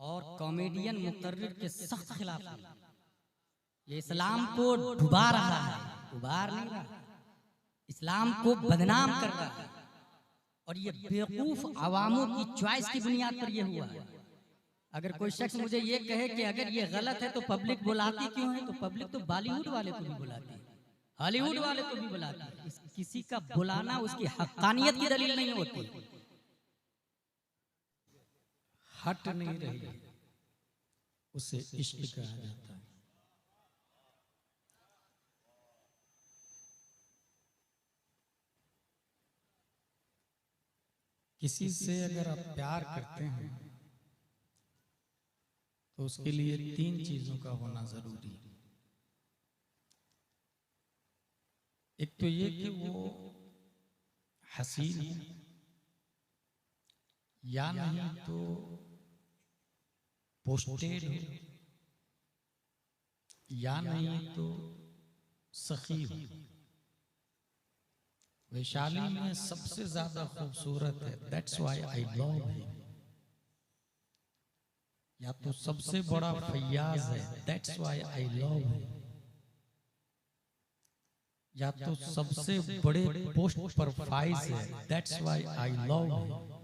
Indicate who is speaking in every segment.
Speaker 1: और कॉमेडियन मुकर्रिर के सख्त खिलाफ है। ये इस्लाम को डुबा रहा है, उबार नहीं रहा, इस्लाम को बदनाम कर रहा है। और ये बेवकूफ अवामों की चॉइस की बुनियाद पर यह हुआ है। अगर कोई शख्स मुझे ये कहे कि अगर ये गलत है तो पब्लिक बुलाती क्यों है, तो पब्लिक तो बॉलीवुड वाले को भी बुलाती है, हॉलीवुड वाले को भी बुलाती है। किसी का बुलाना उसकी हक्कानियत की दलील नहीं होती।
Speaker 2: हट नहीं रही, उसे इश्क कहा जाता है। किसी से अगर आप प्यार करते हैं तो उसके लिए 3 चीजों का होना जरूरी है। एक तो ये कि वो हसीन है, या नहीं तो पोस्टेड हो, या नहीं तो सखी हो। वैशाली में सबसे ज्यादा खूबसूरत है, that's why I love him. या तो सबसे बड़ा फैयाज है, that's why I love him. या तो सबसे बड़े पोस्ट पर फाइज है, that's why I love him.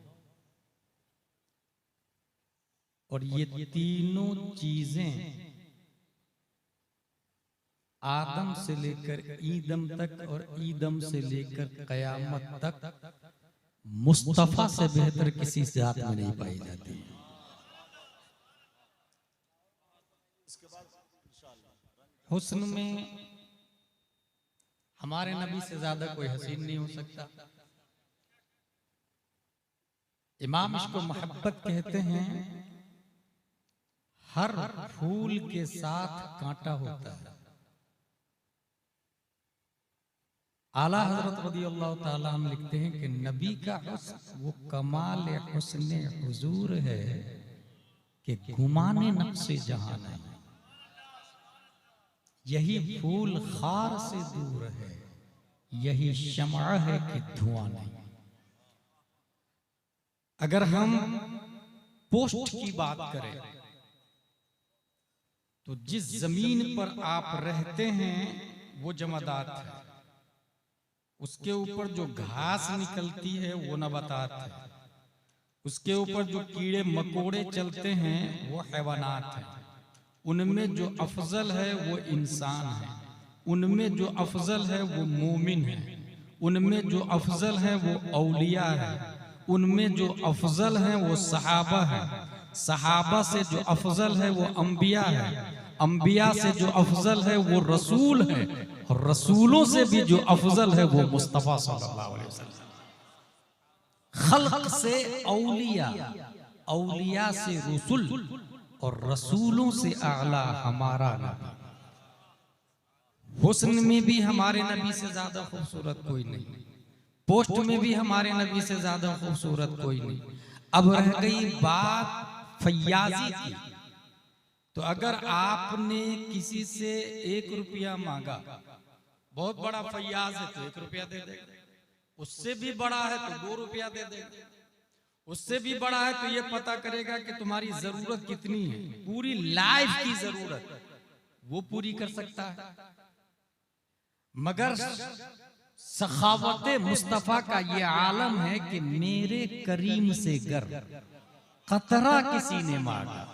Speaker 2: और ये तीनों चीजें आदम से लेकर ईदम तक और ईदम से लेकर कयामत तक मुस्तफा से बेहतर किसी जात में नहीं पाई जाती। हुस्न में हमारे नबी से ज्यादा कोई हसीन नहीं हो सकता। इमाम इसको मोहब्बत कहते हैं। हर फूल के साथ कांटा होता है। आला हजरत रज़ियल्लाहु ताला अन्हु लिखते हैं कि नबी का हुस्न वो कमाल हुस्न हुजूर है कि गुमाने नक्शे जहां नहीं। यही फूल खार से दूर है, यही शमअ है कि धुआं नहीं। अगर हम पोस्ट की बात करें तो जिस जमीन पर आप रहते हैं वो जमादात है, उसके ऊपर जो घास निकलती है वो नबातात है, उसके ऊपर जो कीड़े मकोड़े चलते हैं वो हैवानात है। उनमें जो अफजल है वो इंसान है, उनमें जो अफजल है वो मोमिन है, उनमें जो अफजल है वो औलिया है, उनमें जो अफजल है वो सहाबा है, सहाबा से जो अफजल है वो अंबिया है, अंबिया से जो अफजल है वो रसूल है, और रसूलों से भी जो अफजल है वो मुस्तफा सल्लल्लाहु अलैहि वसल्लम। खल्क से औलिया, औलिया से रसूल, और रसूलों से आला हमारा नबी। हुस्न में भी हमारे नबी से ज्यादा खूबसूरत कोई नहीं, पोस्ट में भी हमारे नबी से ज्यादा खूबसूरत कोई नहीं। अब रह गई बात फैयाजी की। तो अगर आपने किसी से 1 रुपया मांगा, बहुत बड़ा फैयाज है तो 1 रुपया दे देगा, उससे भी बड़ा है तो 2 रुपया दे देगा, उससे भी बड़ा है तो ये पता करेगा कि तुम्हारी जरूरत कितनी है, पूरी लाइफ की जरूरत वो पूरी कर सकता है। मगर सखावत मुस्तफा का ये आलम है कि मेरे करीम से गर कतरा किसी ने मांगा,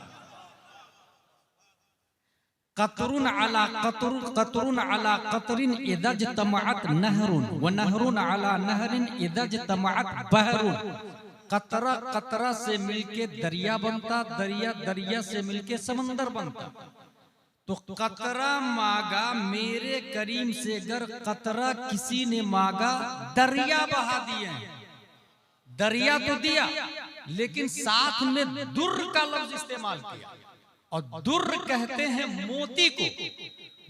Speaker 2: कतरुन अला कतरुन, कतरुन अला कतरिन इदज तमअत नहरुन, व नहरुन अला नहरिन इदज तमअत बहरुन। कतरा कतरा से मिलके दरिया बनता, दरिया दरिया से मिलके समंदर बनता। तो कतरा मांगा मेरे करीम से गर कतरा किसी ने मांगा, दरिया बहा दिए। दरिया तो दिया लेकिन साथ में दुर्र का लफ्ज इस्तेमाल किया, और दुर्र कहते हैं मोती को,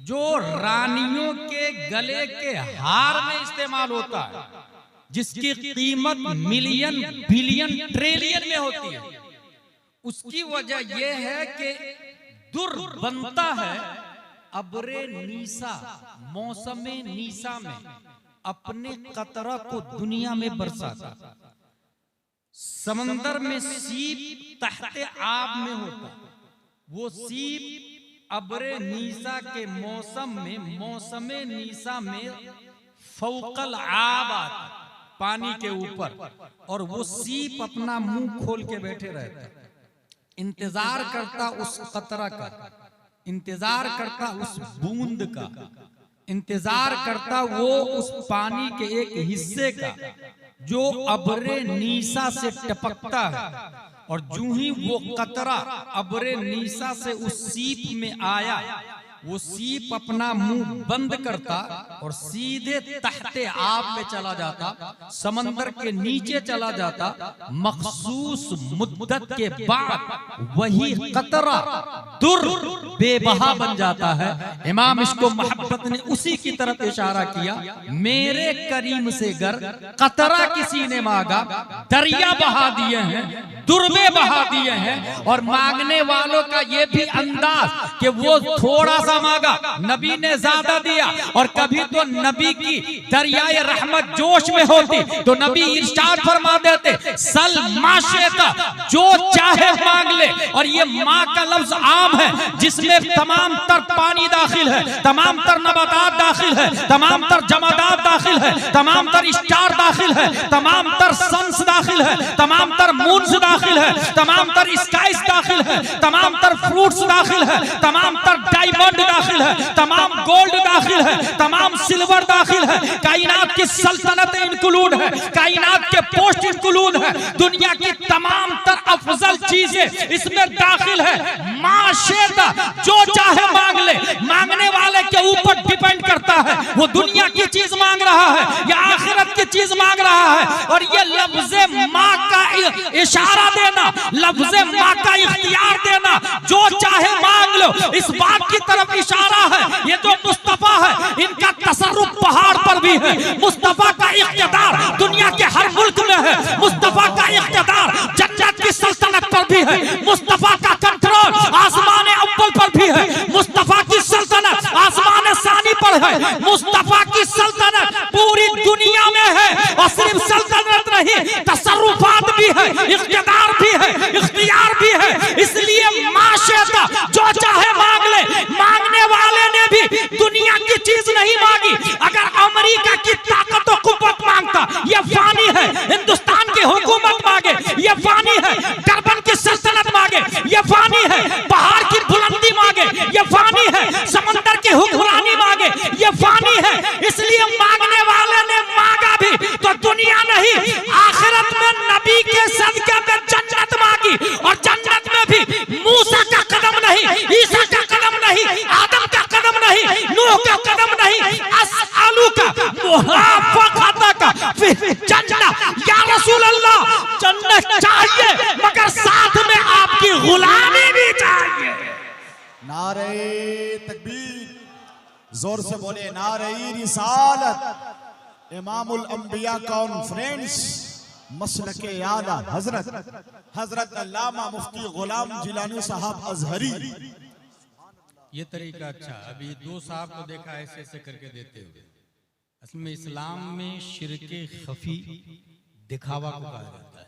Speaker 2: जो रानियों के गले के हार में इस्तेमाल होता है, जिसकी कीमत मिलियन बिलियन ट्रिलियन में होती है। उसकी वजह यह है कि दुर्र बनता है अब्रे नीसा, मौसमे नीसा में अपने कतरा को दुनिया में बरसाता। समंदर में सीप तहते आब में होता, वो सीप अब्रे नीसा के मौसमे नीसा में फौकल आब आता, पानी के ऊपर, और वो सीप अपना मुंह खोल के बैठे रहता, इंतजार करता उस कतरा का, इंतजार करता उस बूंद का, इंतजार करता वो उस पानी के एक हिस्से का जो अब्रे नीसा से टपकता है। और जूं ही वो कतरा अब्रे नीसा से उस सीप में आया, वो सीप अपना मुंह बंद करता और सीधे तहते आब में चला जाता, समंदर के नीचे चला जाता। मखसूस मुद्दत के बाद वही कतरा दुर बेबहा बन जाता है। इमाम इसको मोहब्बत ने उसी की तरफ इशारा किया, मेरे करीम से गर कतरा किसी ने मांगा, दरिया बहा दिए हैं, दुर्बे बहा दिए हैं। और मांगने वालों का ये भी अंदाज कि वो थोड़ा सा मांगा, नबी ने ज्यादा दिया। और कभी तो नबी की दरियाए रहमत जोश में होती तो नबी इरशाद फरमा देते, सल माशेता, जो चाहे मांग ले। और ये माँ का लफ्ज आम है जिसमें तमाम तर पानी दाखिल है, तमाम तर नबातात दाखिल है, तमाम तर जमादात दाखिल है, तमाम तर स्टार दाखिल है, तमाम तर सन्स दाखिल है, तमाम तर मून्स दाखिल है, तमाम तर स्काइस दाखिल है, तमाम तर फ्रूट्स दाखिल है, तमाम तर डायमंड दाखिल है, तमाम गोल्ड दाखिल है, तमाम सिल्वर दाखिल है, कायनात की सल्तनत इंक्लूड है, कायनात के पोस्ट इंक्लूड है, दुनिया की तमाम तर अफजल चीजें इसमें दाखिल है। माशेता, जो चाहे मांग ले, मांगने वाले के ऊपर डिपेंड करता है वो दुनिया की चीज मांग रहा है या आखिरत की चीज मांग रहा है। और ये लफ्ज़े माँ का इशारा देना, लफ्ज़े माँ का इख्तियार देना, जो चाहे मांग लो, इस बात की तरफ इशारा है। ये जो मुस्तफा है, इनका तसर्रुफ पहाड़ पर भी है, मुस्तफा का इख्तियार दुनिया के हर मुल्क में है, मुस्तफा का इख्तियार जन्नत की सल्तनत पर भी है, मुस्तफा का कंट्रोल आसमान अव्वल पर भी है, मुस्तफा की सल्तनत आसमान सानी पर है, मुस्तफा की सल्तनत पूरी दुनिया में है। और सिर्फ सल्तनत नहीं, तसर्रुफात भी है, इख्तियार भी है, इख्तियार भी है। इसलिए माशेता, जो चाहे मांग ले, मांगने वाले ने भी दुनिया की चीज नहीं मांगी। अगर अमेरिका की ताकत और कुव्वत मांगता, ये फानी है। हिंदुस्तान की हुकूमत मांगे, ये फानी है। डरबन की सल्तनत मांगे, ये फानी है। पहाड़ की बुलंदी मांगे, ये फानी है। समंदर की हुक्मरानी मांगे, ये फानी है। इसलिए मांगने वाले ने मांगा भी तो दुनिया नहीं, आखिरत में नबी के सदके में जन्नत मांगी। और जन्नत में भी मूसा का कदम नहीं, ईसा का कदम नहीं, आदम का कदम नहीं, नूह का कदम नहीं, असअलू का मुहाफ़क़ता का जन्नत। या रसूल अल्लाह, जन्नत चाहिए मगर साथ में आपकी गुलामी भी चाहिए।
Speaker 3: नारे तकबीर, जोर से बोले नारे रिसालत। इमामुल अंबिया कॉन्फ्रेंस मसलके आला हजरत अल्लामा मुफ्ती गुलाम जिलानी साहब अजहरी।
Speaker 2: ये तरीका अच्छा। अभी दो साहब को देखा ऐसे ऐसे करके देते हुए। असल में इस्लाम में शिरके खफी दिखावा को कहा जाता है।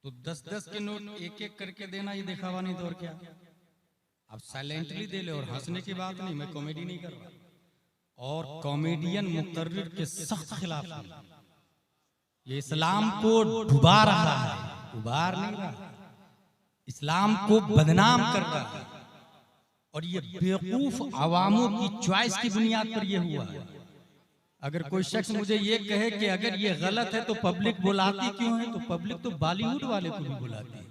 Speaker 2: तो 10-10 के नोट एक एक करके देना ये दिखावा नहीं तो और क्या। आप साइलेंटली दे ले। और हंसने की बात नहीं, मैं कॉमेडी नहीं कर रहा। और कॉमेडियन मुकर्रिर के सख्त खिलाफ है। ये इस्लाम को डुबा रहा है, उबार नहीं रहा। इस्लाम को बदनाम कर रहा है। और ये बेवकूफ अवामों की चॉइस की बुनियाद पर ये हुआ है। अगर कोई शख्स मुझे ये कहे कि अगर ये गलत है तो पब्लिक बुलाती क्यों है, तो पब्लिक तो बॉलीवुड वाले को भी बुलाती है,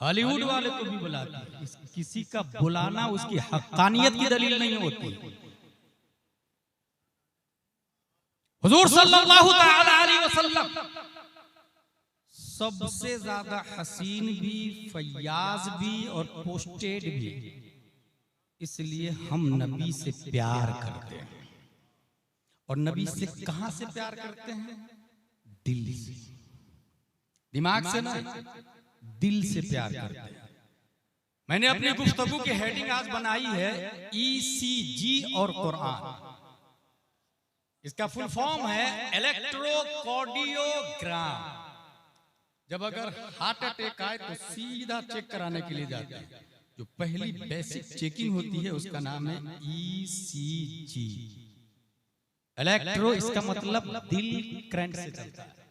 Speaker 2: हॉलीवुड वाले को भी बुलाती है। किसी का बुलाना उसकी हक्कानियत की दलील नहीं होती। हुजूर सल्लल्लाहु तआला अलैहि वसल्लम सबसे ज्यादा हसीन भी, फयाज भी और पोस्टेड भी। इसलिए हम नबी से प्यार करते हैं। और नबी से कहां से प्यार करते हैं? दिल से, दिमाग से ना, दिल से प्यार करते हैं। मैंने अपनी गुफ्तगू की हेडिंग आज बनाई है ECG और कुरान। इसका फुल फॉर्म है इलेक्ट्रोकार्डियोग्राम। जब अगर हार्ट अटैक आए तो सीधा चेक कराने के लिए जाते हैं। जो पहली बेसिक चेकिंग होती है उसका नाम है ECG, इलेक्ट्रो, इसका मतलब दिल करंट से चलता है।